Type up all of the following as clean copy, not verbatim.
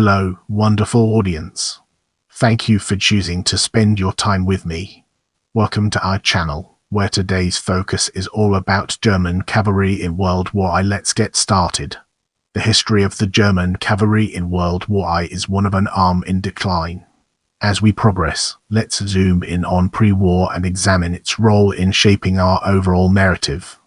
Hello, wonderful audience. Thank you for choosing to spend your time with me. Welcome to our channel, where today's focus is all about German cavalry in World War I. Let's get started. The history of the German cavalry in World War I is one of an arm in decline. As we progress, let's zoom in on pre-war and examine its role in shaping our overall narrative.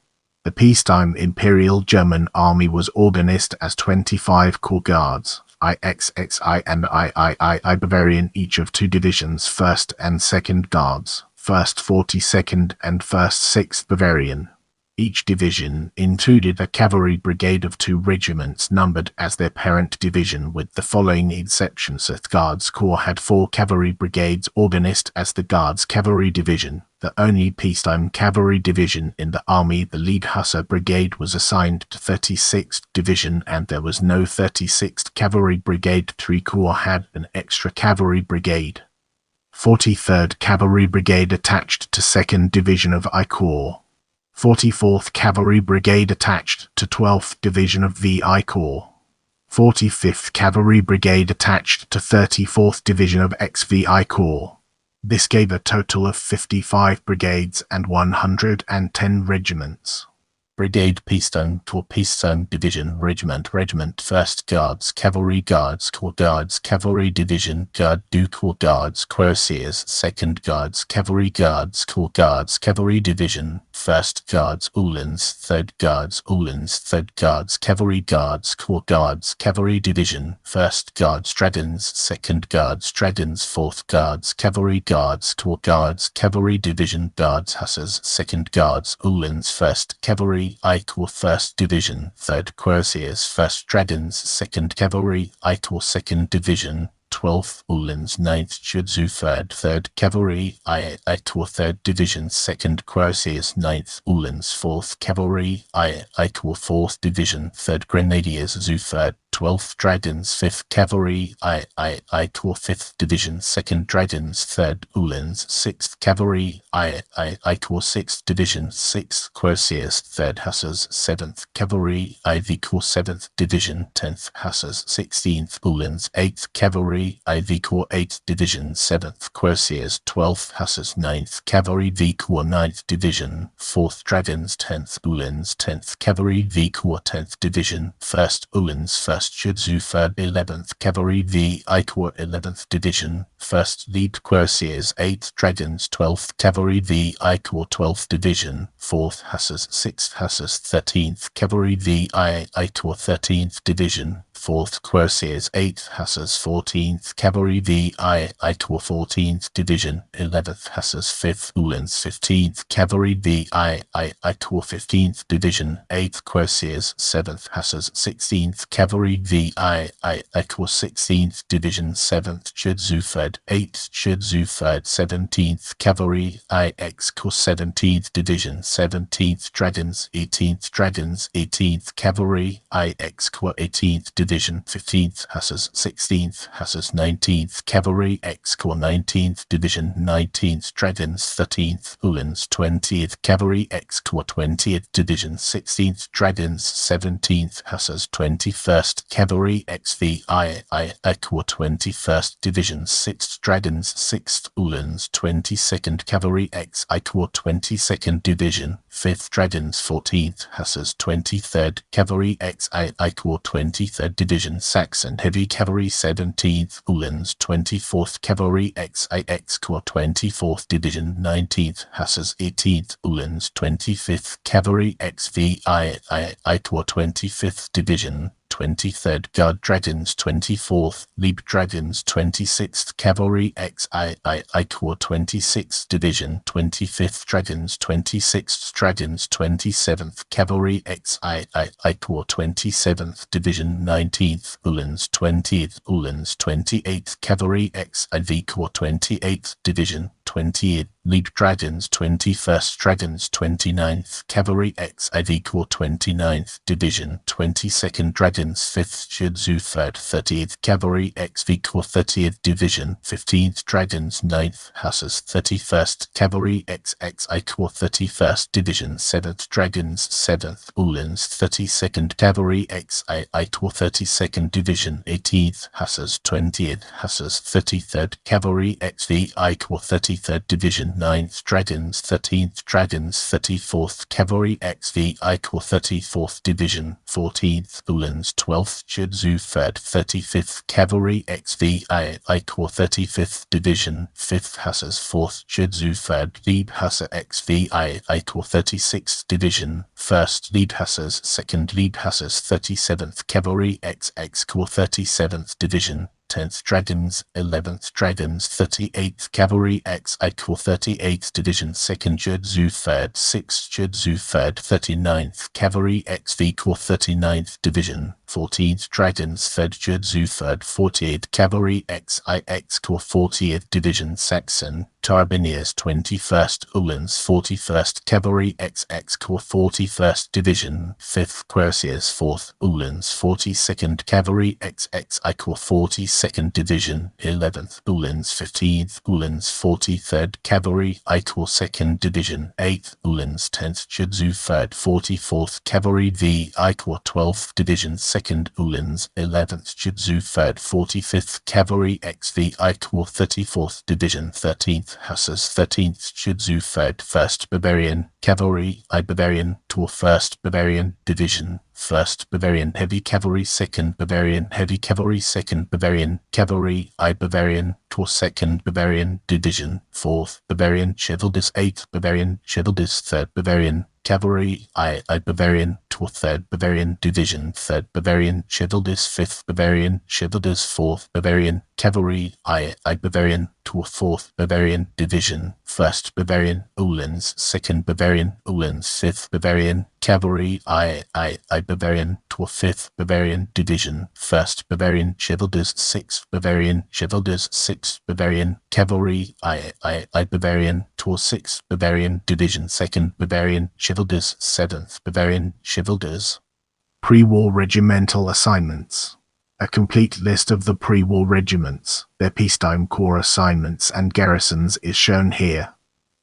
The peacetime Imperial German Army was organized as 25 Corps Guards, IXXI and III Bavarian, each of two divisions, 1st and 2nd Guards, 1st 42nd and 1st 6th Bavarian. Each division included a cavalry brigade of 2 regiments numbered as their parent division, with the following exceptions. The Guards Corps had 4 cavalry brigades organized as the Guards Cavalry Division, the only peacetime cavalry division in the army. The lead Hussar Brigade was assigned to 36th Division, and there was no 36th Cavalry Brigade. 3 Corps had an extra cavalry brigade. 43rd Cavalry Brigade attached to 2nd Division of I Corps. 44th Cavalry Brigade attached to 12th Division of VI Corps. 45th Cavalry Brigade attached to 34th Division of XVI Corps. This gave a total of 55 brigades and 110 regiments. Brigade Peacetime Corps Peacetime Division Regiment 1st Guards Cavalry Guards Corps Guards Cavalry Division Guard du Corps Guards Cuirassiers 2nd Guards Cavalry Guards Corps Guards Cavalry Division 1st Guards Uhlans 3rd Guards Uhlans 3rd Guards Cavalry Guards Corps Guards Cavalry Division 1st Guards Dragons 2nd Guards Dragons 4th Guards Cavalry Guards Corps Guards Cavalry Division Guards Hussars 2nd Guards Uhlans 1st Cavalry I Corps 1st Division 3rd Cuirassiers 1st Dragons 2nd Cavalry I Corps 2nd Division 12th Uhlans 9th Schutzhufvert 3rd Cavalry I Corps 3rd Division 2nd Cuirassiers 9th Uhlans 4th Cavalry I Corps 4th Division 3rd Grenadiers Zufvert 12th Dragons 5th Cavalry I Corps 5th Division 2nd Dragons 3rd Uhlans 6th Cavalry I Corps 6th Division 6th Cuirassiers 3rd Hussars 7th Cavalry IV Corps 7th Division 10th Hussars 16th Uhlans 8th Cavalry IV Corps 8th Division 7th Cuirassiers 12th Hussars 9th Cavalry V Corps 9th Division 4th Dragons 10th Uhlans 10th Cavalry V Corps 10th Division 1st Uhlans 1st Schutzhufvert 11th Cavalry VI Corps 11th Division 1st Lead Cuirassiers 8th Dragons 12th Cavalry VI Corps 12th Division 4th Hussars 6th Hussars 13th Cavalry VI Corps 13th Division 4th Cuirassiers 8th Hussars 14th Cavalry VI Corps 14th Division 11th Hussars 5th Uhlans 15th Cavalry VI Corps 15th Division 8th Cuirassiers 7th Hussars 16th Cavalry VI Corps 16th Division 7th Schutzhufvert 8th Schutzhufvert 17th Cavalry IX Corps 17th Division 17th Dragons 18th Cavalry IX Corps 18th Division 15th Hussars 16th Hussars 19th Cavalry X Corps 19th Division 19th Dragons 13th Uhlans 20th Cavalry X Corps 20th Division 16th Dragons 17th Hussars 21st Cavalry XVI Corps 21st Division 6th Dragons 6th Uhlans 22nd Cavalry XI Corps 22nd Division 5th Dragons 14th Hussars 23rd Cavalry XI Corps 23rd Division Saxon Heavy Cavalry 17th Uhlans 24th Cavalry XIX Corps 24th Division 19th Hussars 18th Uhlans 25th Cavalry XVI Corps 25th Division 23rd Guard Dragons 24th Leib Dragons 26th Cavalry XI Corps 26th Division 25th Dragons 26th Dragons 27th Cavalry XI Corps 27th Division 19th Uhlans 20th Uhlans 28th Cavalry XIV Corps 28th Division 20th, Lead Dragons 21st Dragons 29th Cavalry XIV Corps 29th Division 22nd Dragons 5th Shidzu 3rd 30th Cavalry XV Corps 30th Division 15th Dragons 9th Hussars 31st Cavalry XXI Corps 31st Division 7th Dragons 7th Uhlans 32nd Cavalry XII Corps 32nd Division 18th Hussars 20th Hussars 33rd Cavalry XVI Corps 33rd Division 9th Dragons 13th Dragons 34th Cavalry XVI Corps 34th Division 14th Uhlans 12th Shidzu 3rd 35th Cavalry XVI Corps 35th Division 5th Hussars 4th Shidzu 3rd Lead Hussar XVI Corps 36th Division 1st Lead Hussars 2nd Lead Hussars 37th Cavalry XX Corps 37th Division 10th Dragons 11th Dragons 38th Cavalry XI Corps 38th Division 2nd Shidzu 3rd 6th Shidzu 3rd 39th Cavalry XV Corps 39th Division 14th Dragons 3rd Shidzu 3rd 48th Cavalry XIX Corps 40th Division Saxon Carbineers 21st Uhlans 41st Cavalry XX Corps 41st Division 5th Cuirassiers 4th Uhlans 42nd Cavalry XXI Corps 42nd Division 11th Uhlans 15th Uhlans 43rd Cavalry I Corps 2nd Division 8th Uhlans 10th Shidzu 3rd 44th Cavalry VI Corps 12th Division 2nd Uhlans 11th Shidzu 3rd 45th Cavalry XVI Corps 34th Division 13th Hussars 13th Shidzu 3rd 1st Bavarian Cavalry I Bavarian Tour 1st Bavarian Division 1st Bavarian Heavy Cavalry 2nd Bavarian Heavy Cavalry 2nd Bavarian Cavalry I Bavarian Tour 2nd Bavarian Division 4th Bavarian Chevalders 8th Bavarian Chevalders 3rd Bavarian Cavalry I Bavarian Tour 3rd Bavarian Division 3rd Bavarian Chevalders 5th Bavarian Chevalders 4th Bavarian Cavalry I Bavarian Tour 4th Bavarian Division 1st Bavarian Uhlans 2nd Bavarian Uhlans 5th Bavarian Cavalry I Bavarian Tour 5th Bavarian Division 1st Bavarian Chevalders 6th Bavarian Chevalders 6th Bavarian Cavalry I Bavarian Tour 6th Bavarian Division 2nd Bavarian Chevalders 7th Bavarian Chevalders. Pre-war regimental assignments. A complete list of the pre-war regiments, their peacetime corps assignments and garrisons is shown here.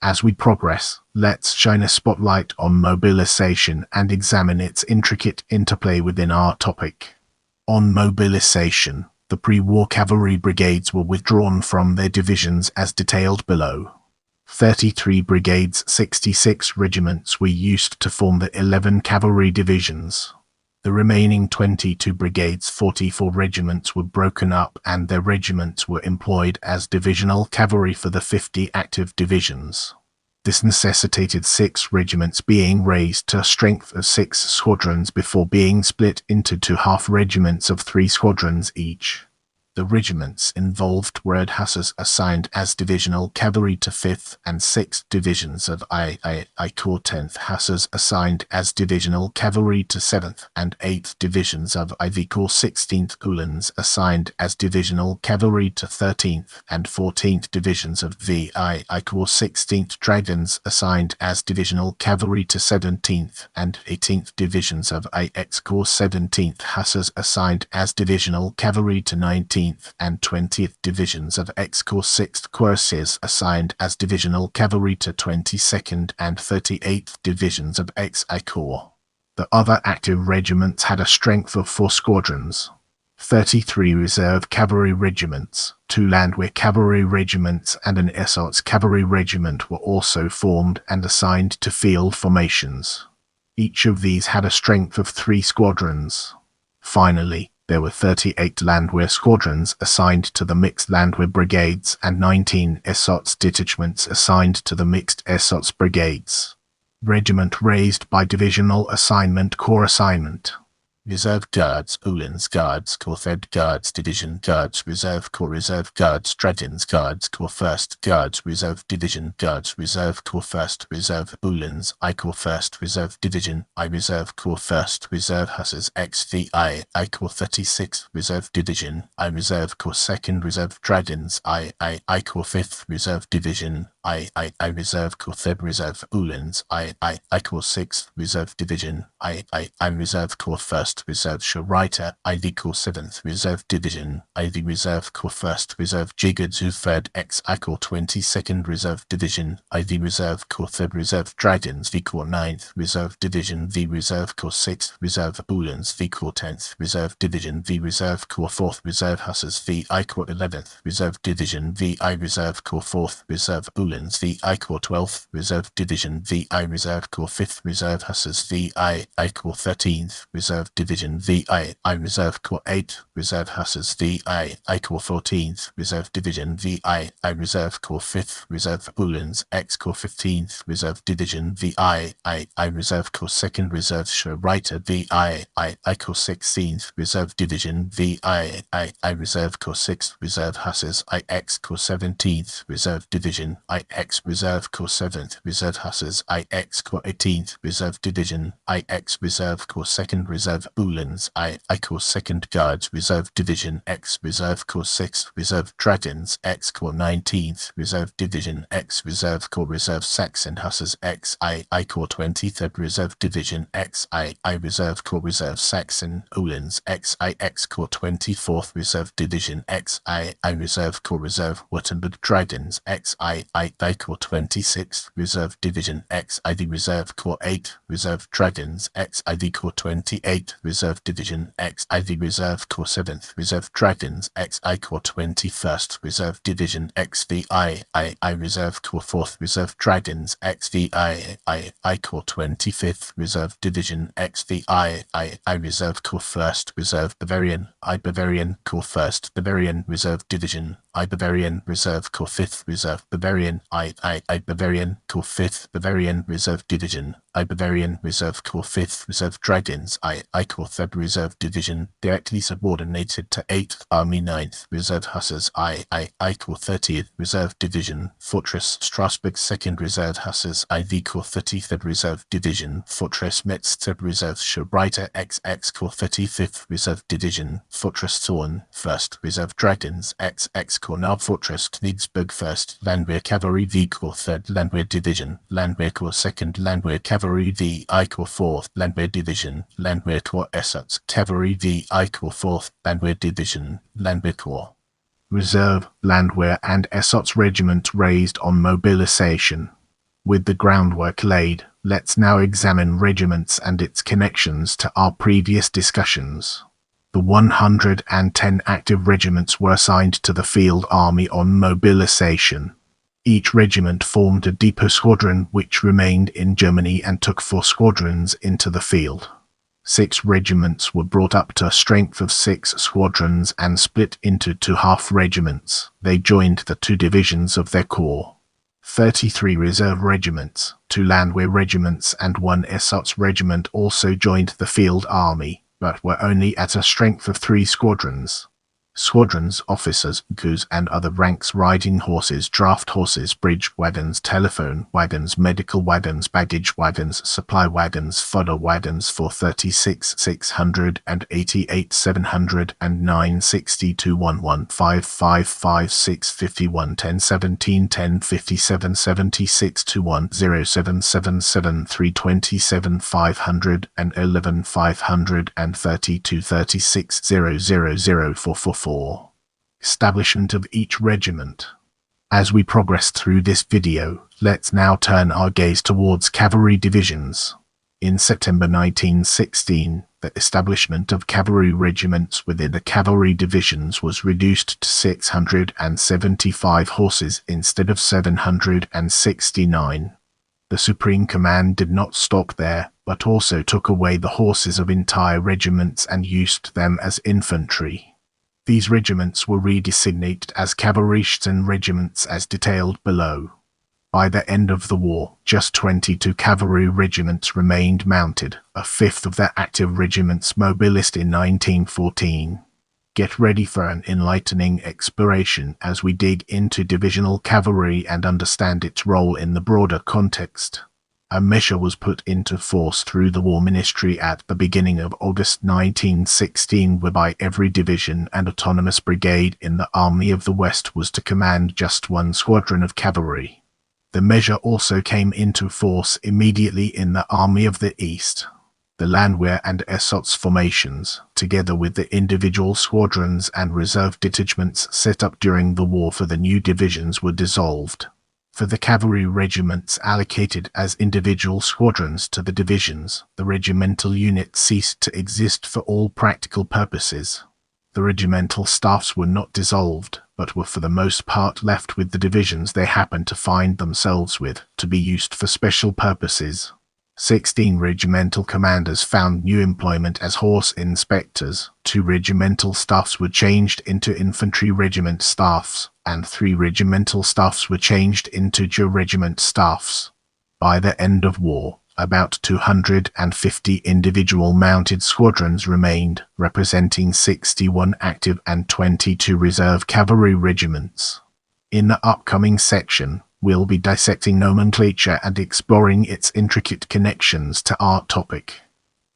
As we progress, let's shine a spotlight on mobilization and examine its intricate interplay within our topic. On mobilization, the pre-war cavalry brigades were withdrawn from their divisions as detailed below. 33 brigades, 66 regiments were used to form the 11 cavalry divisions. The remaining 22 brigades, 44 regiments were broken up and their regiments were employed as divisional cavalry for the 50 active divisions. This necessitated 6 regiments being raised to a strength of 6 squadrons before being split into 2 half regiments of 3 squadrons each. The regiments involved were Hussars assigned as divisional cavalry to 5th and 6th divisions of I Corps, 10th Hussars assigned as divisional cavalry to 7th and 8th divisions of IV Corps, 16th Uhlans assigned as divisional cavalry to 13th and 14th divisions of VI Corps, 16th Dragons assigned as divisional cavalry to 17th and 18th divisions of IX Corps, 17th Hussars assigned as divisional cavalry to 19th and 20th divisions of X Corps 6th Cuirassiers assigned as divisional cavalry to 22nd and 38th divisions of XI Corps. The other active regiments had a strength of 4 squadrons. 33 reserve cavalry regiments, 2 Landwehr cavalry regiments and an Ersatz cavalry regiment were also formed and assigned to field formations. Each of these had a strength of 3 squadrons. Finally, there were 38 Landwehr squadrons assigned to the mixed Landwehr brigades and 19 Ersatz detachments assigned to the mixed Ersatz brigades. Regiment raised by divisional assignment corps assignment. Reserve Guards, Uhlans Guards, Corps Fed Guards, Division Guards, Reserve Corps Dragons Guards, Corps 1st Guards, Reserve Division Guards, Reserve Corps 1st, Reserve Uhlans, I Corps 1st, Reserve Division, I Reserve Corps 1st, Reserve Hussars XVI, I Corps 36th, Reserve Division, I Reserve Corps 2nd, Reserve Dragons, I Corps 5th, Reserve Division, I Reserve Corps 3rd Reserve Uhlans, I Corps 6th Reserve Division, I Reserve Corps 1st Reserve Schreiter, IV Corps 7th Reserve Division, IV Reserve Corps 1st Reserve Jigadzu 3rd X I Corps 22nd Reserve Division, IV Reserve Corps 3rd Reserve Dragons, V Corps 9th Reserve Division, V Reserve Corps 6th Reserve Uhlans, V Corps 10th Reserve Division, V Reserve Corps 4th Reserve Hussars, V I Corps 11th Reserve Division, V I Reserve Corps 4th Reserve Uhlans, V I Corps 12th Reserve Division, V I Reserve Corps 5th Reserve Hussars, V I Corps 13th Reserve Division, V I Reserve Corps 8th Reserve Hussars, V I Corps 14th Reserve Division, V I Reserve Corps 5th Reserve Uhlans, X Corps 15th Reserve Division, V I Reserve Corps 2nd Reserve Schreiter, V I Corps 16th Reserve Division, V I Reserve Corps 6th Reserve Hussars, IX Corps 17th Reserve Division, IX Reserve Corps 7th Reserve Hussars, IX Corps 18th Reserve Division, IX Reserve Corps 2nd Reserve Uhlans, I Corps 2nd Guards Reserve Division, X Reserve Corps 6th Reserve Dragons, X Corps 19th Reserve Division, X Reserve Corps Reserve Saxon Hussars, X I Corps 23rd Reserve Division, X I Reserve Corps Reserve Saxon Uhlans, X Corps 24th Reserve Division, X I Reserve Corps Reserve Württemberg Dragons, X I Corps 26th Reserve Division, X IV Reserve Corps 8 Reserve Dragons, X IV Corps 28th Reserve Division, X IV Reserve Corps 7th Reserve Dragons, X I Corps 21st Reserve Division, XVI I Reserve Corps 4th Reserve Dragons, XVI I Corps 25th Reserve Division, XVI I Reserve Corps 1st Reserve Bavarian, I Bavarian Corps 1st Bavarian Reserve Division, I Bavarian Reserve Corps 5th Reserve Bavarian, I Bavarian Corps 5th Bavarian Reserve Division, I Bavarian Reserve Corps 5th Reserve Dragons, I Corps 3rd Reserve Division, directly subordinated to 8th Army 9th Reserve Hussars, I Corps 30th Reserve Division, Fortress Strasbourg 2nd Reserve Hussars, IV Corps 33rd Reserve Division, Fortress Metz 3rd Reserve Schreiter, XX Corps 35th Reserve Division, Fortress Thorn 1st Reserve Dragons, XX Corps Nav Fortress Königsberg 1st Landwehr Cavalry, V Corps 3rd Landwehr Division, Landwehr Corps 2nd Landwehr Cavalry, V I Corps 4th Landwehr Division, Landwehr Corps Essex Cavalry, V I Corps 4th Landwehr Division, Landwehr Corps Reserve, Landwehr and Essex Regiment raised on mobilization. With the groundwork laid, let's now examine regiments and its connections to our previous discussions. The 110 active regiments were assigned to the Field Army on mobilization. Each regiment formed a depot squadron which remained in Germany and took 4 squadrons into the field. 6 regiments were brought up to a strength of 6 squadrons and split into 2 half regiments. They joined the 2 divisions of their corps. 33 reserve regiments, 2 Landwehr regiments and 1 Essex regiment also joined the Field Army, but were only at a strength of 3 squadrons. Squadrons, officers, crews and other ranks riding horses, draft horses, bridge wagons, telephone wagons, medical wagons, baggage wagons, supply wagons, fodder wagons, 436, 688, 709, 62, 11, 55, 6, 51, 10, 17, 10, 57, 76, 21, 0777, 327, 511, 532, 36, 000, 444. Establishment of each regiment. As we progress through this video, let's now turn our gaze towards cavalry divisions. In September 1916, the establishment of cavalry regiments within the cavalry divisions was reduced to 675 horses instead of 769. The Supreme Command did not stop there, but also took away the horses of entire regiments and used them as infantry. These regiments were redesignated as Kavalleristen regiments as detailed below. By the end of the war, just 22 cavalry regiments remained mounted, a fifth of their active regiments mobilized in 1914. Get ready for an enlightening exploration as we dig into divisional cavalry and understand its role in the broader context. A measure was put into force through the War Ministry at the beginning of August 1916 whereby every division and autonomous brigade in the Army of the West was to command just 1 squadron of cavalry. The measure also came into force immediately in the Army of the East. The Landwehr and Ersatz formations, together with the individual squadrons and reserve detachments set up during the war for the new divisions, were dissolved. For the cavalry regiments allocated as individual squadrons to the divisions, the regimental unit ceased to exist for all practical purposes. The regimental staffs were not dissolved, but were for the most part left with the divisions they happened to find themselves with, to be used for special purposes. 16 regimental commanders found new employment as horse inspectors, 2 regimental staffs were changed into infantry regiment staffs, and 3 regimental staffs were changed into regiment staffs. By the end of war, about 250 individual mounted squadrons remained, representing 61 active and 22 reserve cavalry regiments. In the upcoming section, we'll be dissecting nomenclature and exploring its intricate connections to our topic.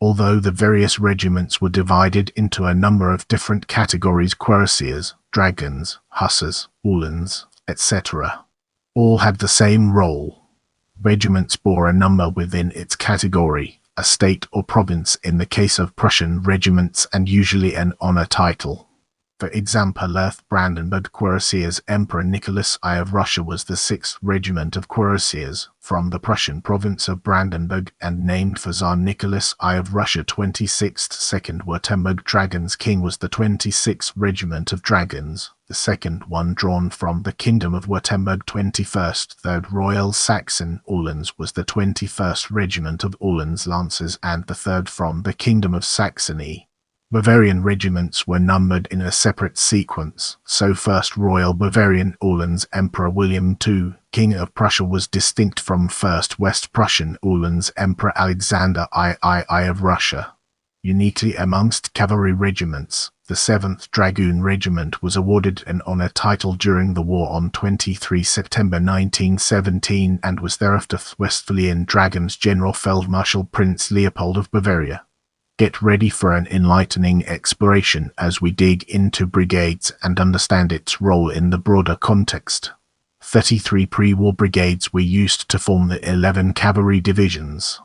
Although the various regiments were divided into a number of different categories, cuirassiers, dragons, hussars, uhlans, etc., all had the same role. Regiments bore a number within its category, a state or province in the case of Prussian regiments, and usually an honor title. For example, Earth Brandenburg Cuirassiers. Emperor Nicholas I of Russia was the 6th Regiment of Cuirassiers, from the Prussian province of Brandenburg, and named for Tsar Nicholas I of Russia. 26th 2nd Württemberg Dragons. King was the 26th Regiment of Dragons, the second one drawn from the Kingdom of Württemberg. 21st 3rd Royal Saxon Uhlans was the 21st Regiment of Uhlans Lancers, and the 3rd from the Kingdom of Saxony. Bavarian regiments were numbered in a separate sequence, so 1st Royal Bavarian Uhlans. Emperor William II, King of Prussia, was distinct from 1st West Prussian Uhlans. Emperor Alexander I of Russia. Uniquely amongst cavalry regiments, the 7th Dragoon Regiment was awarded an honor title during the war on 23 September 1917 and was thereafter Westphalian Dragoons General Feldmarschall Prince Leopold of Bavaria. Get ready for an enlightening exploration as we dig into brigades and understand its role in the broader context. 33 pre-war brigades were used to form the 11 cavalry divisions.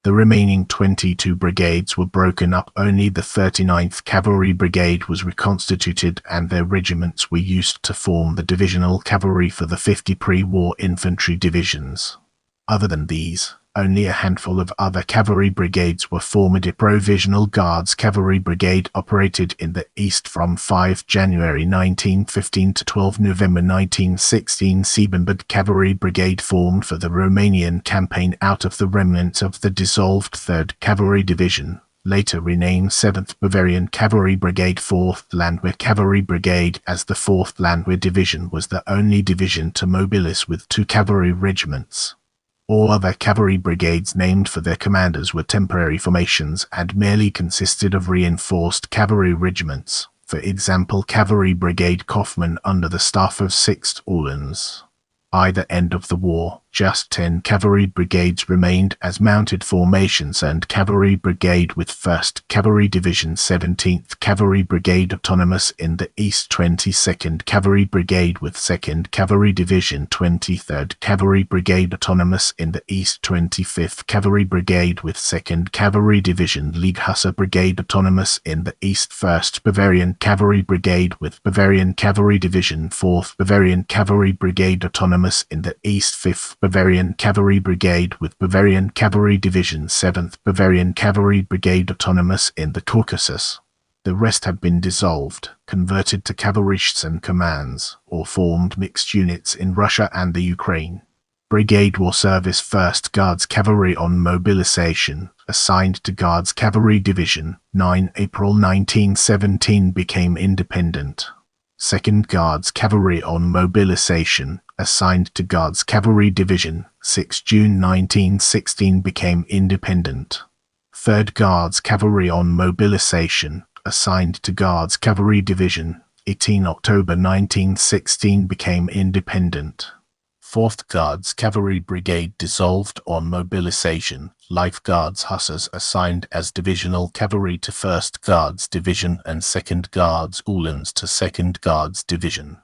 The remaining 22 brigades were broken up. Only the 39th Cavalry Brigade was reconstituted, and their regiments were used to form the divisional cavalry for the 50 pre-war infantry divisions. Other than these, only a handful of other cavalry brigades were formed. The Provisional Guards Cavalry Brigade operated in the East from 5 January 1915 to 12 November 1916. Siebenbürg Cavalry Brigade formed for the Romanian campaign out of the remnants of the dissolved 3rd Cavalry Division, later renamed 7th Bavarian Cavalry Brigade. 4th Landwehr Cavalry Brigade, as the 4th Landwehr Division was the only division to mobilize with 2 cavalry regiments. All other cavalry brigades named for their commanders were temporary formations and merely consisted of reinforced cavalry regiments, for example Cavalry Brigade Kaufmann under the staff of 6th Uhlans. By the end of the war, just 10 cavalry brigades remained as mounted formations, and Cavalry Brigade with 1st Cavalry Division, 17th Cavalry Brigade autonomous in the East, 22nd Cavalry Brigade with 2nd Cavalry Division, 23rd Cavalry Brigade autonomous in the East, 25th Cavalry Brigade with 2nd Cavalry Division, League Hussar Brigade autonomous in the East, 1st Bavarian Cavalry Brigade with Bavarian Cavalry Division, 4th Bavarian Cavalry Brigade autonomous in the East, 5th Bavarian Cavalry Brigade with Bavarian Cavalry Division, 7th Bavarian Cavalry Brigade autonomous in the Caucasus. The rest have been dissolved, converted to cavalrysts and commands, or formed mixed units in Russia and the Ukraine. Brigade War Service. 1st Guards Cavalry on mobilization, assigned to Guards Cavalry Division, 9 April 1917 became independent. 2nd Guards Cavalry on mobilization, assigned to Guards Cavalry Division, 6 June 1916 became independent. 3rd Guards Cavalry on mobilization, assigned to Guards Cavalry Division, 18 October 1916 became independent. 4th Guards Cavalry Brigade dissolved on mobilization. Life Guards Hussars assigned as divisional cavalry to 1st Guards Division and 2nd Guards Uhlans to 2nd Guards Division.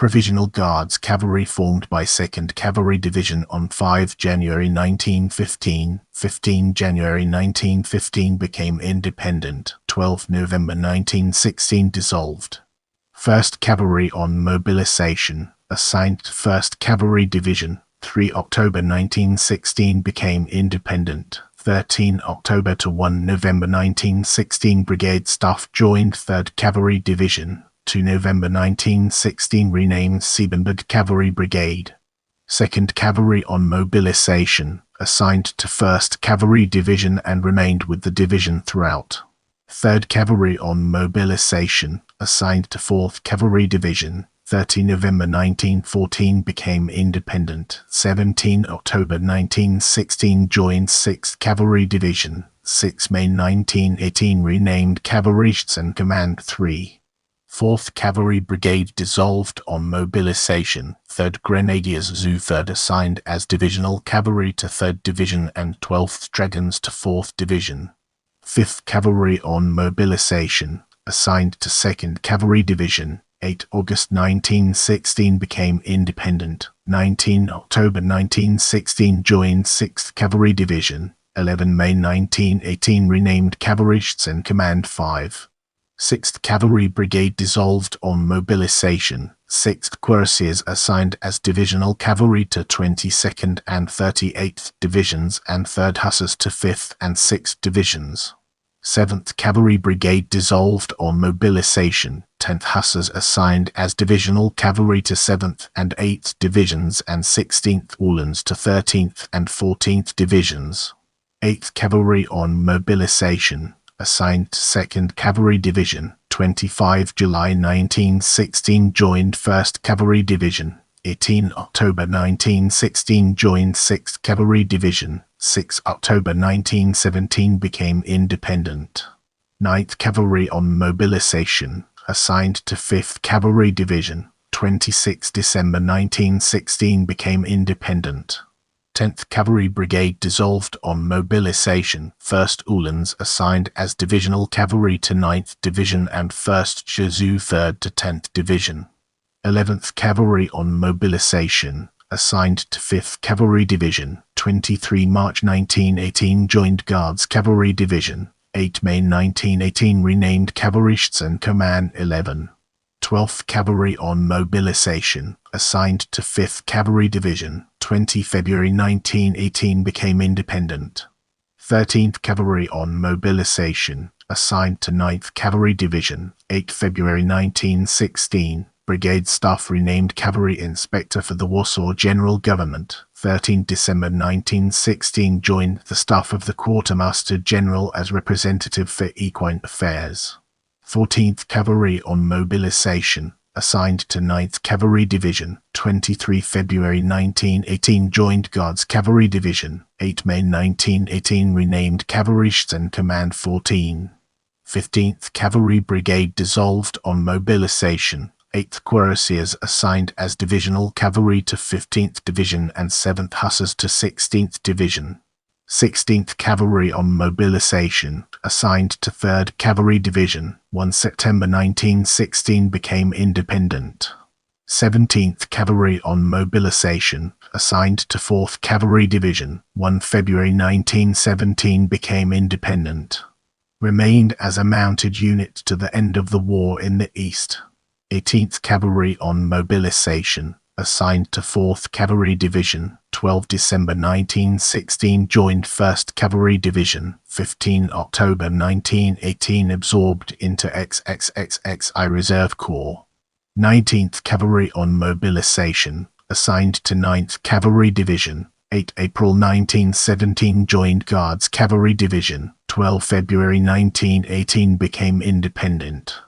Provisional Guards Cavalry formed by 2nd Cavalry Division on 5 January 1915. 15 January 1915 became independent. 12 November 1916 dissolved. 1st Cavalry on mobilization, assigned to 1st Cavalry Division. 3 October 1916 became independent. 13 October to 1 November 1916 Brigade Staff joined 3rd Cavalry Division. 2 November 1916 renamed Siebenburg Cavalry Brigade. 2nd Cavalry on mobilization, assigned to 1st Cavalry Division and remained with the division throughout. 3rd Cavalry on mobilization, assigned to 4th Cavalry Division. 30 November 1914 became independent. 17 October 1916 joined 6th Cavalry Division. 6 May 1918 renamed Kavalleristen Command 3. 4th Cavalry Brigade dissolved on mobilization. 3rd Grenadiers Zoo 3rd assigned as Divisional Cavalry to 3rd Division and 12th Dragoons to 4th Division. 5th Cavalry on mobilization, assigned to 2nd Cavalry Division. 8 August 1916 became independent. 19 October 1916 joined 6th Cavalry Division. 11 May 1918 renamed Kavalleristen Command 5. 6th Cavalry Brigade dissolved on mobilization. 6th Cuirassiers assigned as Divisional Cavalry to 22nd and 38th Divisions and 3rd Hussars to 5th and 6th Divisions. 7th Cavalry Brigade dissolved on mobilization. 10th Hussars assigned as Divisional Cavalry to 7th and 8th Divisions and 16th Uhlans to 13th and 14th Divisions. 8th Cavalry on mobilization, assigned to 2nd Cavalry Division. 25 July 1916 joined 1st Cavalry Division. 18 October 1916 joined 6th Cavalry Division. 6 October 1917 became independent. 9th Cavalry on mobilization, assigned to 5th Cavalry Division. 26 December 1916 became independent. 10th Cavalry Brigade dissolved on mobilization. 1st Uhlans assigned as Divisional Cavalry to 9th Division and 1st Jesu 3rd to 10th Division. 11th Cavalry on mobilization, assigned to 5th Cavalry Division. 23 March 1918 joined Guards Cavalry Division. 8 May 1918 renamed Kavalleristen Command 11. 12th Cavalry on mobilization, assigned to 5th Cavalry Division. 20 February 1918 became independent. 13th Cavalry on mobilization, assigned to 9th Cavalry Division. 8 February 1916. Brigade Staff renamed Cavalry Inspector for the Warsaw General Government. 13 December 1916 joined the staff of the Quartermaster General as representative for Equine Affairs. 14th Cavalry on mobilization, assigned to 9th Cavalry Division. 23 February 1918 joined Guards Cavalry Division. 8 May 1918 renamed Kavalleristen Command 14. 15th Cavalry Brigade dissolved on mobilization. 8th Cuirassiers assigned as Divisional Cavalry to 15th Division and 7th Hussars to 16th Division. 16th Cavalry on mobilization, assigned to 3rd Cavalry Division. 1 September 1916 became independent. 17th Cavalry on mobilization, assigned to 4th Cavalry Division. 1 February 1917 became independent. Remained as a mounted unit to the end of the war in the East. 18th Cavalry on mobilization, assigned to 4th Cavalry Division. 12 December 1916 joined 1st Cavalry Division. 15 October 1918 absorbed into XXXXI Reserve Corps. 19th Cavalry on mobilization, assigned to 9th Cavalry Division. 8 April 1917 joined Guards Cavalry Division. 12 February 1918 became independent.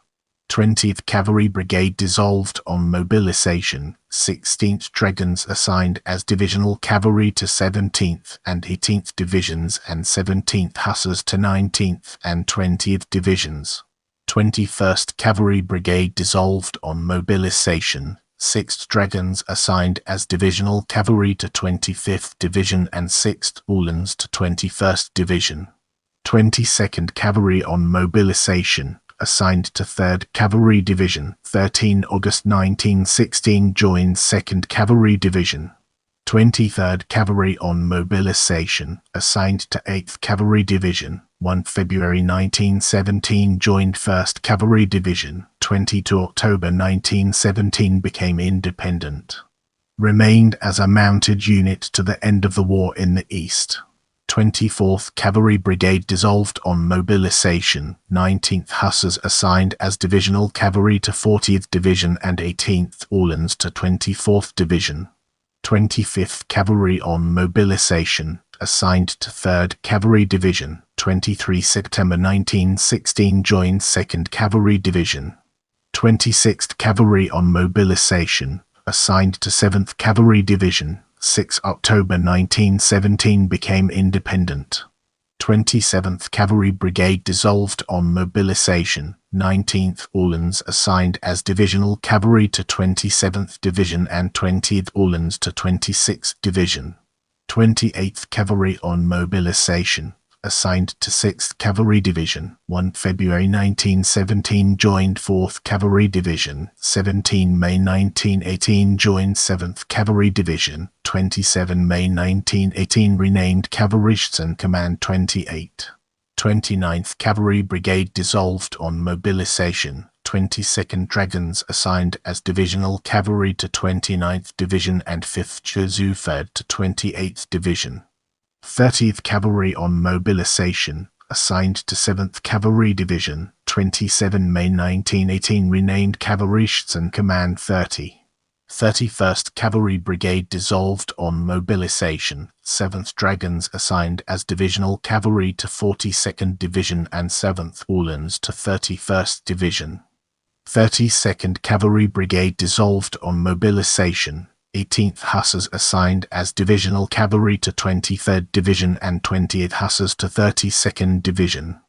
20th Cavalry Brigade dissolved on mobilization. 16th Dragoons assigned as Divisional Cavalry to 17th and 18th Divisions and 17th Hussars to 19th and 20th Divisions. 21st Cavalry Brigade dissolved on mobilization. 6th Dragoons assigned as Divisional Cavalry to 25th Division and 6th Uhlans to 21st Division. 22nd Cavalry on mobilization, assigned to 3rd Cavalry Division. 13 August 1916 joined 2nd Cavalry Division. 23rd Cavalry on mobilization, assigned to 8th Cavalry Division. 1 February 1917 joined 1st Cavalry Division. 22 October 1917 became independent. Remained as a mounted unit to the end of the war in the East. 24th Cavalry Brigade dissolved on mobilization. 19th Hussars assigned as divisional cavalry to 40th Division and 18th Orleans to 24th Division. 25th Cavalry on mobilization, assigned to 3rd Cavalry Division. 23 September 1916 joined 2nd Cavalry Division. 26th Cavalry on mobilization, assigned to 7th Cavalry Division. 6 October 1917 became independent. 27th Cavalry Brigade dissolved on mobilization. 19th Orleans assigned as divisional cavalry to 27th Division and 20th Orleans to 26th Division. 28th Cavalry on mobilization, assigned to 6th Cavalry Division. 1 February 1917 joined 4th Cavalry Division. 17 May 1918 joined 7th Cavalry Division. 27 May 1918 renamed Kavalleristen Command 28. 29th Cavalry Brigade dissolved on mobilization. 22nd Dragons assigned as divisional cavalry to 29th Division and 5th Jesuit to 28th Division. 30th Cavalry on mobilization, assigned to 7th Cavalry Division. 27 May 1918 renamed Kavalleristen Command 30. 31st Cavalry Brigade dissolved on mobilization. 7th Dragons assigned as divisional cavalry to 42nd Division and 7th Orleans to 31st Division. 32nd Cavalry Brigade dissolved on mobilization. 18th Hussars assigned as divisional cavalry to 23rd Division and 20th Hussars to 32nd Division.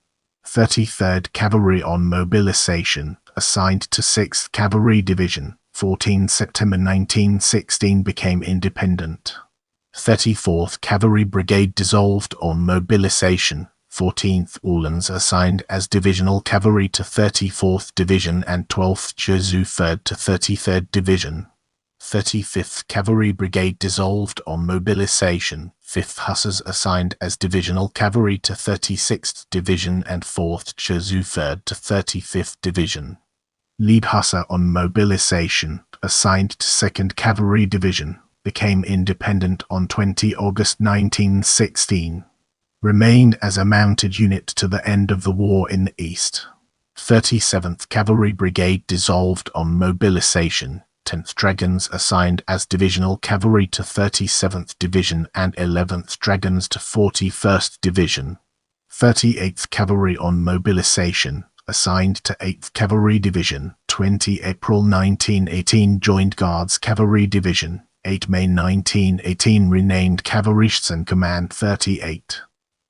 33rd Cavalry on mobilization, assigned to 6th Cavalry Division. 14 September 1916 became independent. 34th Cavalry Brigade dissolved on mobilization. 14th Orleans assigned as divisional cavalry to 34th Division and 12th Jesuit to 33rd Division. 35th Cavalry Brigade dissolved on mobilization. 5th Hussars assigned as divisional cavalry to 36th Division and 4th Jesuit to 35th Division. Lead Hussar on mobilization, assigned to 2nd Cavalry Division, became independent on 20 August 1916. Remained as a mounted unit to the end of the war in the East. 37th Cavalry Brigade dissolved on mobilization. 10th Dragons assigned as divisional cavalry to 37th Division and 11th Dragons to 41st Division. 38th Cavalry on mobilization, assigned to 8th Cavalry Division. 20 April 1918 joined Guards Cavalry Division. 8 May 1918 renamed Kavalleristen Command 38.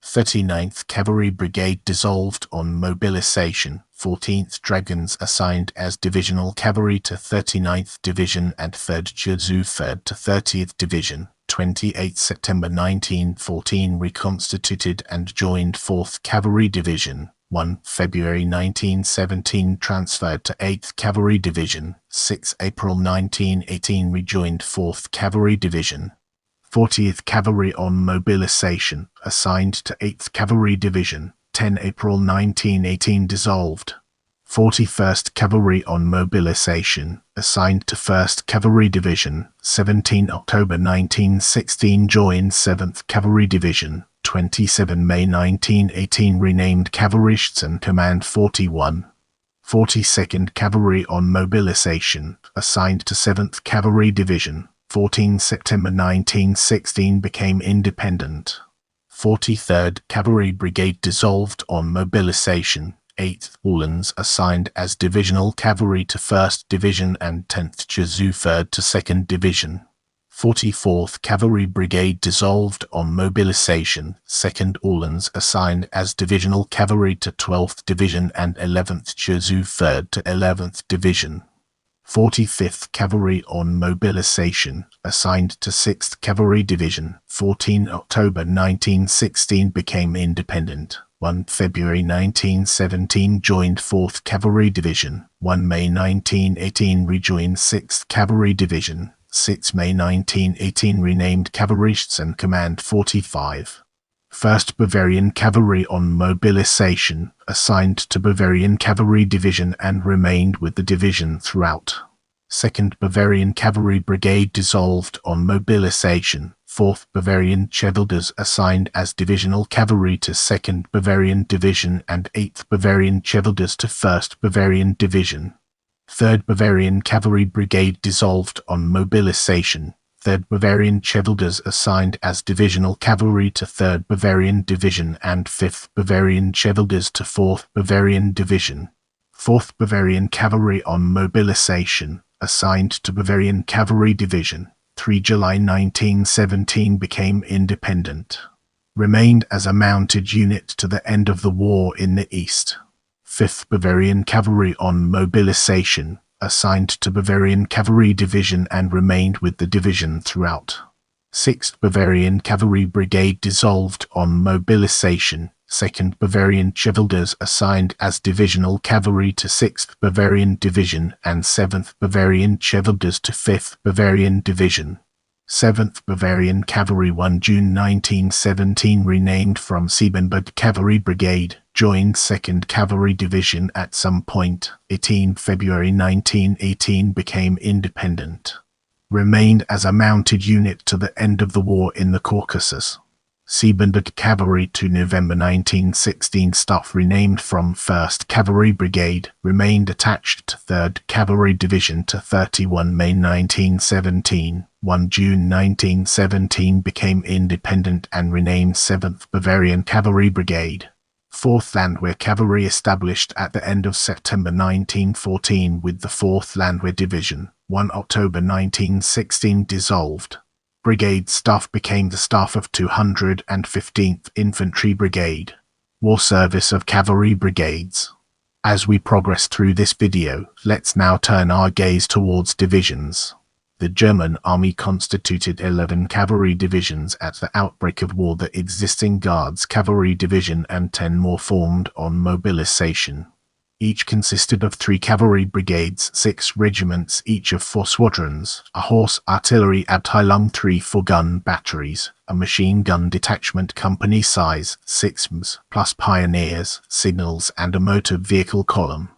39th Cavalry Brigade dissolved on mobilization. 14th Dragons assigned as divisional cavalry to 39th Division and 3rd Jesuit to 30th Division. 28 September 1914 reconstituted and joined 4th Cavalry Division. 1 February 1917 transferred to 8th Cavalry Division. 6 April 1918 rejoined 4th Cavalry Division. 40th Cavalry on mobilization, assigned to 8th Cavalry Division. 10 April 1918 dissolved. 41st Cavalry on mobilization, assigned to 1st Cavalry Division. 17 October 1916 joined 7th Cavalry Division. 27 May 1918 renamed Kavalleristen Command 41. 42nd Cavalry on mobilization, assigned to 7th Cavalry Division. 14 September 1916 became independent. 43rd Cavalry Brigade dissolved on mobilization. 8th Orleans assigned as divisional cavalry to 1st Division and 10th Jesuit to 2nd Division. 44th Cavalry Brigade dissolved on mobilization. 2nd Orleans assigned as divisional cavalry to 12th Division and 11th Jesuit to 11th Division. 45th Cavalry on mobilization, assigned to 6th Cavalry Division, 14 October 1916 became independent. 1 February 1917 joined 4th Cavalry Division. 1 May 1918 rejoined 6th Cavalry Division. 6 May 1918 renamed Kavalleristen Command 45. 1st Bavarian Cavalry on mobilization, assigned to Bavarian Cavalry Division and remained with the division throughout. 2nd Bavarian Cavalry Brigade dissolved on mobilization. 4th Bavarian Chevalders assigned as divisional cavalry to 2nd Bavarian Division and 8th Bavarian Chevalders to 1st Bavarian Division. 3rd Bavarian Cavalry Brigade dissolved on mobilization. 3rd Bavarian Chevalders assigned as divisional cavalry to 3rd Bavarian Division and 5th Bavarian Chevalders to 4th Bavarian Division. 4th Bavarian Cavalry on mobilization, assigned to Bavarian Cavalry Division. 3 July 1917 became independent. Remained as a mounted unit to the end of the war in the East. 5th Bavarian Cavalry on mobilization, assigned to Bavarian Cavalry Division and remained with the division throughout. 6th Bavarian Cavalry Brigade dissolved on mobilization. 2nd Bavarian Chevalders assigned as divisional cavalry to 6th Bavarian Division and 7th Bavarian Chevalders to 5th Bavarian Division. 7th Bavarian Cavalry 1 June 1917 renamed from Siebenbürger Cavalry Brigade, joined 2nd Cavalry Division at some point. 18 February 1918 became independent. Remained as a mounted unit to the end of the war in the Caucasus. Siebenbürger Cavalry to November 1916 staff renamed from 1st Cavalry Brigade, remained attached to 3rd Cavalry Division to 31 May 1917. 1 June 1917 became independent and renamed 7th Bavarian Cavalry Brigade. 4th Landwehr Cavalry established at the end of September 1914 with the 4th Landwehr Division. 1 October 1916 dissolved. Brigade staff became the staff of 215th Infantry Brigade. War service of cavalry brigades. As we progress through this video, let's now turn our gaze towards divisions. The German army constituted 11 cavalry divisions at the outbreak of war. The existing Guards Cavalry Division and 10 more formed on mobilization. Each consisted of 3 cavalry brigades, 6 regiments, each of 4 squadrons, a horse artillery Abteilung, 3 4-gun batteries, a machine gun detachment company size, 6 Ms, plus pioneers, signals and a motor vehicle column.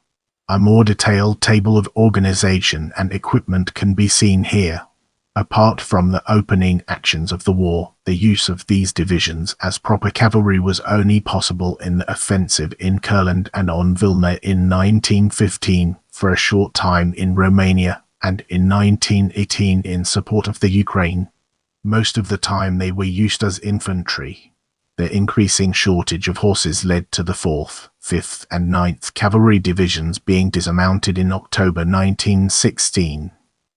A more detailed table of organization and equipment can be seen here. Apart from the opening actions of the war, the use of these divisions as proper cavalry was only possible in the offensive in Kurland and on Vilna in 1915, for a short time in Romania, and in 1918 in support of the Ukraine. Most of the time they were used as infantry. The increasing shortage of horses led to the 4th, 5th and 9th Cavalry Divisions being dismounted in October 1916.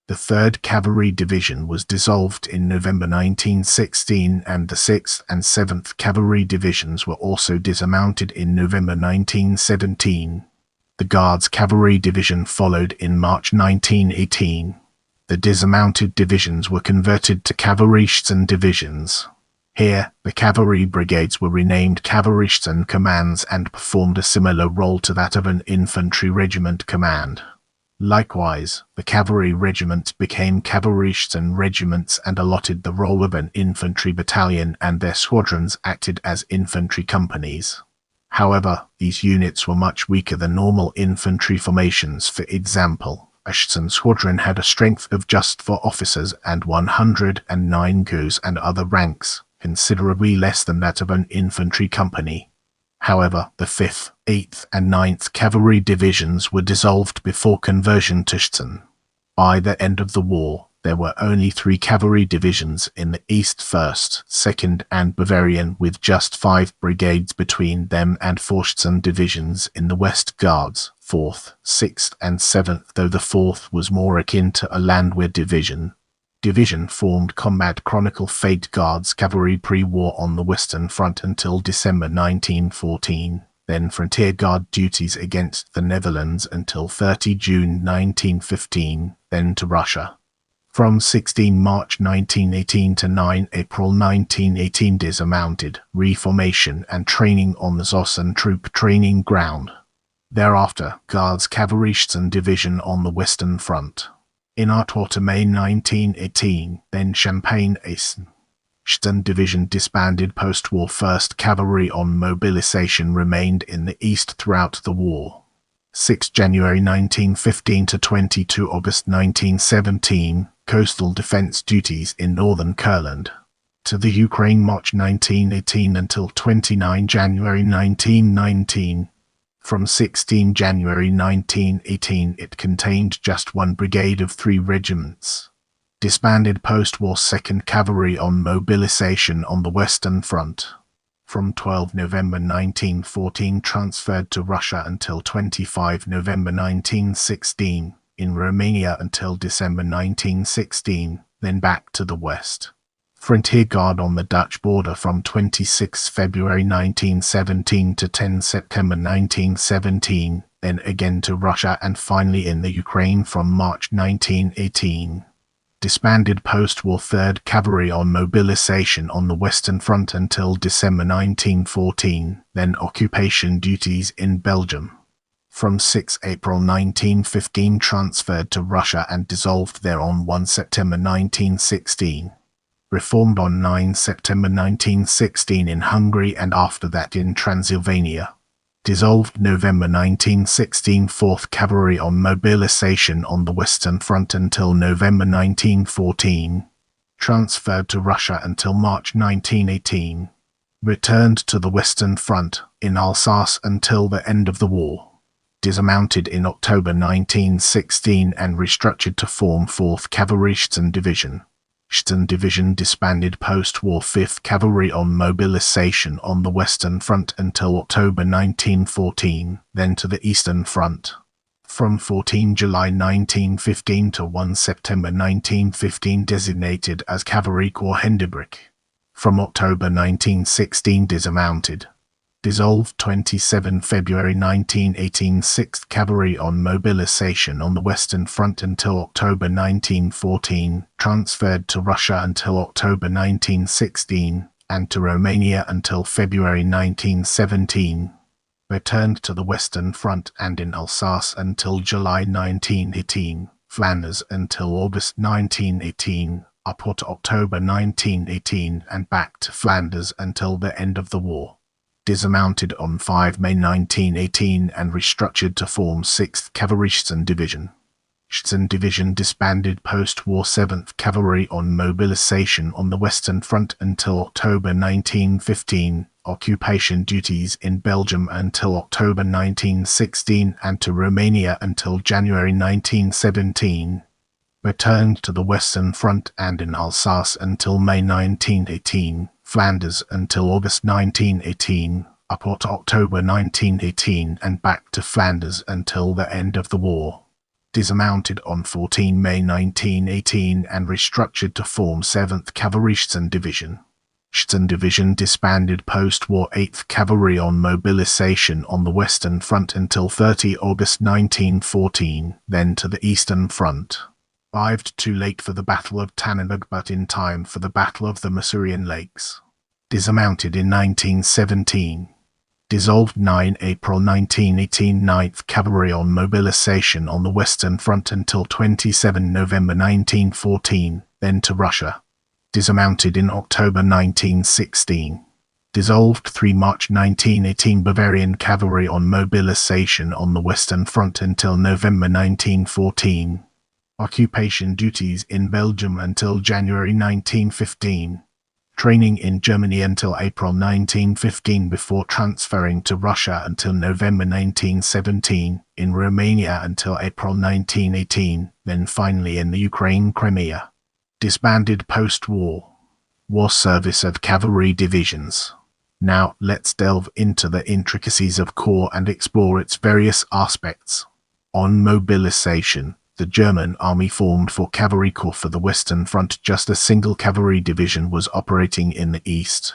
The 3rd Cavalry Division was dissolved in November 1916 and the 6th and 7th Cavalry Divisions were also dismounted in November 1917. The Guards Cavalry Division followed in March 1918. The dismounted divisions were converted to Kavalleristen divisions. Here, the cavalry brigades were renamed Kavalleristen commands and performed a similar role to that of an infantry regiment command. Likewise, the cavalry regiments became Kavalleristen regiments and allotted the role of an infantry battalion, and their squadrons acted as infantry companies. However, these units were much weaker than normal infantry formations. For example, a Schützen squadron had a strength of just 4 officers and 109 guns and other ranks, considerably less than that of an infantry company. However, the 5th, 8th and 9th Cavalry Divisions were dissolved before conversion to Schützen. By the end of the war, there were only 3 cavalry divisions in the East, 1st, 2nd and Bavarian, with just 5 brigades between them, and 4 Schützen divisions in the West Guards, 4th, 6th and 7th, though the 4th was more akin to a Landwehr division. Division formed Combat Chronicle Fate Guards Cavalry pre-war on the Western Front until December 1914. then Frontier Guard duties against the Netherlands until 30 June 1915, then to Russia. From 16 March 1918 to 9 April 1918 dismounted, reformation and training on the Zossen Troop Training Ground. Thereafter, Guards Cavalry Division on the Western Front. In May 1918, then Champagne Division disbanded post-war. 1st Cavalry on mobilization remained in the East throughout the war. 6 January 1915 to 22 August 1917, coastal defense duties in northern Kurland. To the Ukraine March 1918 until 29 January 1919. From 16 January 1918 it contained just one brigade of 3 regiments. Disbanded post-war 2nd Cavalry on mobilization on the Western Front. From 12 November 1914 transferred to Russia until 25 November 1916, in Romania until December 1916, then back to the West. Frontier Guard on the Dutch border from 26 February 1917 to 10 September 1917, then again to Russia and finally in the Ukraine from March 1918. Disbanded post-war 3rd Cavalry on mobilization on the Western Front until December 1914, then occupation duties in Belgium. From 6 April 1915 transferred to Russia and dissolved there on 1 September 1916. Reformed on 9 September 1916 in Hungary and after that in Transylvania. Dissolved November 1916 4th Cavalry on mobilization on the Western Front until November 1914. Transferred to Russia until March 1918. Returned to the Western Front in Alsace until the end of the war. Dismounted in October 1916 and restructured to form 4th Cavalry Division. Division disbanded post-war 5th Cavalry on mobilization on the Western Front until October 1914, then to the Eastern Front. From 14 July 1915 to 1 September 1915 designated as Cavalry Corps Hindenburg. From October 1916 dismounted. Dissolved 27 February 1918 6th Cavalry on mobilization on the Western Front until October 1914, transferred to Russia until October 1916, and to Romania until February 1917. Returned to the Western Front and in Alsace until July 1918, Flanders until August 1918, up to October 1918 and back to Flanders until the end of the war. Dismounted on 5 May 1918 and restructured to form 6th Cavalry Division. Division disbanded post-war 7th Cavalry on mobilization on the Western Front until October 1915, occupation duties in Belgium until October 1916 and to Romania until January 1917. Returned to the Western Front and in Alsace until May 1918. Flanders until August 1918, up to October 1918 and back to Flanders until the end of the war. Dismounted on 14 May 1918 and restructured to form 7th Cavalry Division. Division disbanded post-war 8th Cavalry on mobilization on the Western Front until 30 August 1914, then to the Eastern Front. Arrived too late for the Battle of Tannenberg but in time for the Battle of the Masurian Lakes. Dismounted in 1917. Dissolved 9 April 1918 9th Cavalry on mobilization on the Western Front until 27 November 1914, then to Russia. Dismounted in October 1916. Dissolved 3 March 1918 Bavarian Cavalry on mobilization on the Western Front until November 1914. Occupation duties in Belgium until January 1915. Training in Germany until April 1915 before transferring to Russia until November 1917, in Romania until April 1918, then finally in the Ukraine Crimea. Disbanded post-war. War service of cavalry divisions. Now let's delve into the intricacies of Corps and explore its various aspects. On mobilization. The German army formed 4 Cavalry Corps for the Western Front. Just a single cavalry division was operating in the east.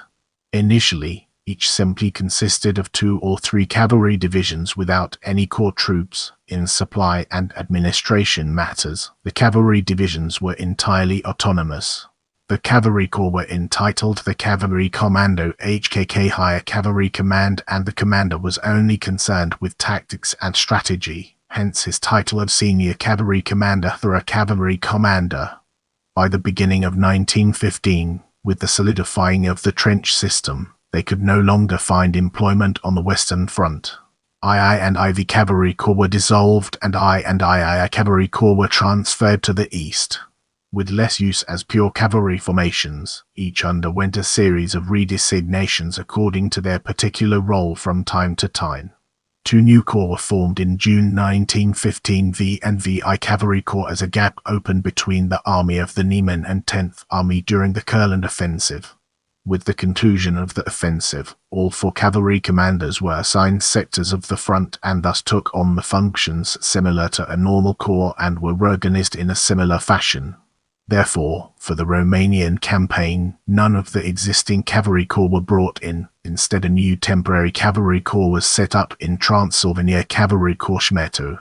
Initially, Each simply consisted of 2 or 3 cavalry divisions without any corps troops. In supply and administration matters, the cavalry divisions were entirely autonomous. The Cavalry Corps were entitled the Cavalry Commando HKK Higher Cavalry Command, and the commander was only concerned with tactics and strategy, hence his title of Senior Cavalry Commander through a Cavalry Commander. By the beginning of 1915, with the solidifying of the trench system, they could no longer find employment on the Western Front. II and IV Cavalry Corps were dissolved, and I and II Cavalry Corps were transferred to the east. With less use as pure cavalry formations, each underwent a series of redesignations according to their particular role from time to time. 2 new corps were formed in June 1915, V and VI Cavalry Corps, as a gap opened between the Army of the Niemen and 10th Army during the Kurland Offensive. With the conclusion of the offensive, all 4 cavalry commanders were assigned sectors of the front and thus took on the functions similar to a normal corps and were reorganized in a similar fashion. Therefore, for the Romanian campaign, none of the existing cavalry corps were brought in. Instead, a new temporary cavalry corps was set up in Transylvania, Cavalry Corps Schmeto.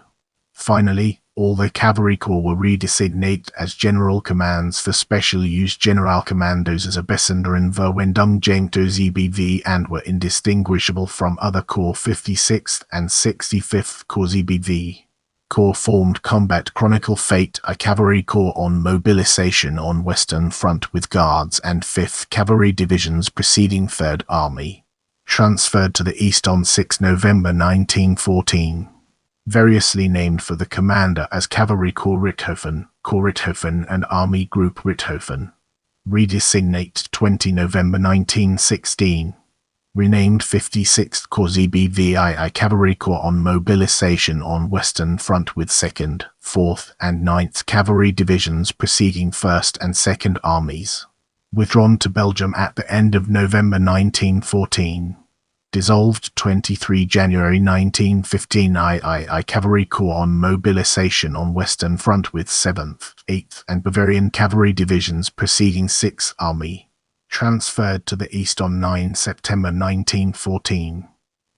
Finally, all the cavalry corps were redesignated as general commands for special use Generalkommandos as a Besonder in Verwendung Jento ZBV, and were indistinguishable from other corps 56th and 65th Corps ZBV. Corps formed Combat Chronicle Fate, a cavalry corps on mobilization on Western Front with Guards and 5th Cavalry Divisions preceding 3rd Army. Transferred to the east on 6 November 1914. Variously named for the commander as Cavalry Corps Richthofen and Army Group Richthofen. Redesignated 20 November 1916. Renamed 56th Corps ZBVII Cavalry Corps on mobilization on Western Front with 2nd, 4th and 9th Cavalry Divisions preceding 1st and 2nd Armies. Withdrawn to Belgium at the end of November 1914. Dissolved 23 January 1915 II Cavalry Corps on mobilization on Western Front with 7th, 8th and Bavarian Cavalry Divisions preceding 6th Army. Transferred to the east on 9 September 1914.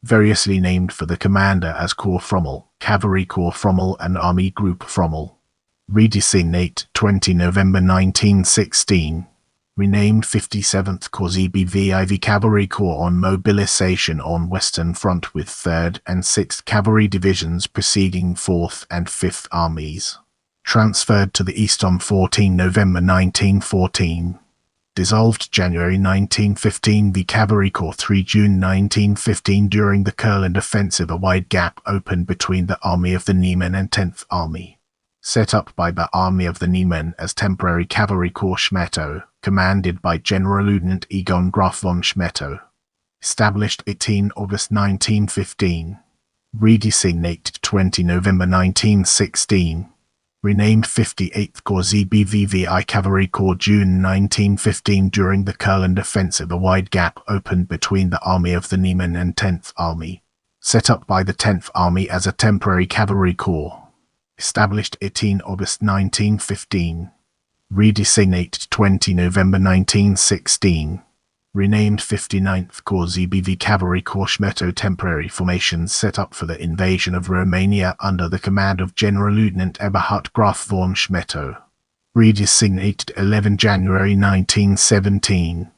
Variously named for the commander as Corps Frommel, Cavalry Corps Frommel and Army Group Frommel. Redesignated 20 November 1916. Renamed 57th Corps ZBVIV Cavalry Corps on mobilization on Western Front with 3rd and 6th Cavalry Divisions preceding 4th and 5th Armies. Transferred to the east on 14 November 1914. Dissolved January 1915 V Cavalry Corps 3 June 1915 during the Kurland Offensive, a wide gap opened between the Army of the Niemen and 10th Army. Set up by the Army of the Niemen as temporary Cavalry Corps Schmeto, commanded by Generalleutnant Egon Graf von Schmeto. Established 18 August 1915. Redesignated 20 November 1916. Renamed 58th Corps ZBVVI Cavalry Corps June 1915 during the Kurland Offensive, a wide gap opened between the Army of the Niemen and 10th Army. Set up by the 10th Army as a temporary cavalry corps. Established 18 August 1915. Redesignated 20 November 1916. Renamed 59th Corps ZBV Cavalry Corps Schmeto, temporary formations set up for the invasion of Romania under the command of Generalleutnant Eberhard Graf von Schmeto. Redesignated 11 January 1917.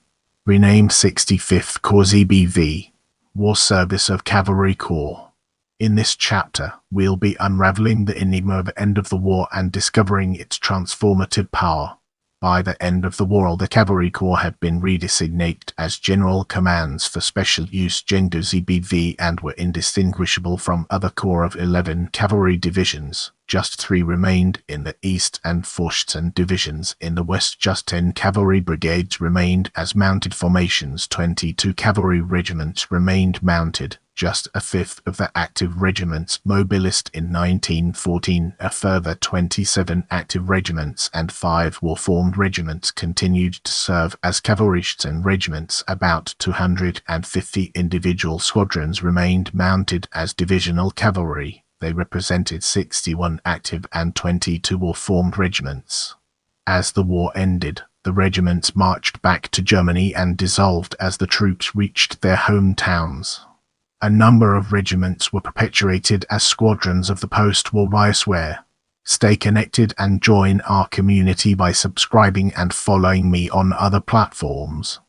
Renamed 65th Corps ZBV, War Service of Cavalry Corps. In this chapter, we'll be unraveling the enigma of the end of the war and discovering its transformative power. By the end of the war, the Cavalry Corps had been redesignated as General Commands for Special Use Gendo ZBV and were indistinguishable from other corps of 11 cavalry divisions. Just 3 remained in the east and 14 divisions in the west. Just 10 cavalry brigades remained as mounted formations. 22 cavalry regiments remained mounted. Just a fifth of the active regiments mobilized in 1914. A further 27 active regiments and 5 war-formed regiments continued to serve as cavalryists and regiments. About 250 individual squadrons remained mounted as divisional cavalry. They represented 61 active and 22 war-formed regiments. As the war ended, the regiments marched back to Germany and dissolved as the troops reached their hometowns. A number of regiments were perpetuated as squadrons of the post-war Reichswehr. Stay connected and join our community by subscribing and following me on other platforms.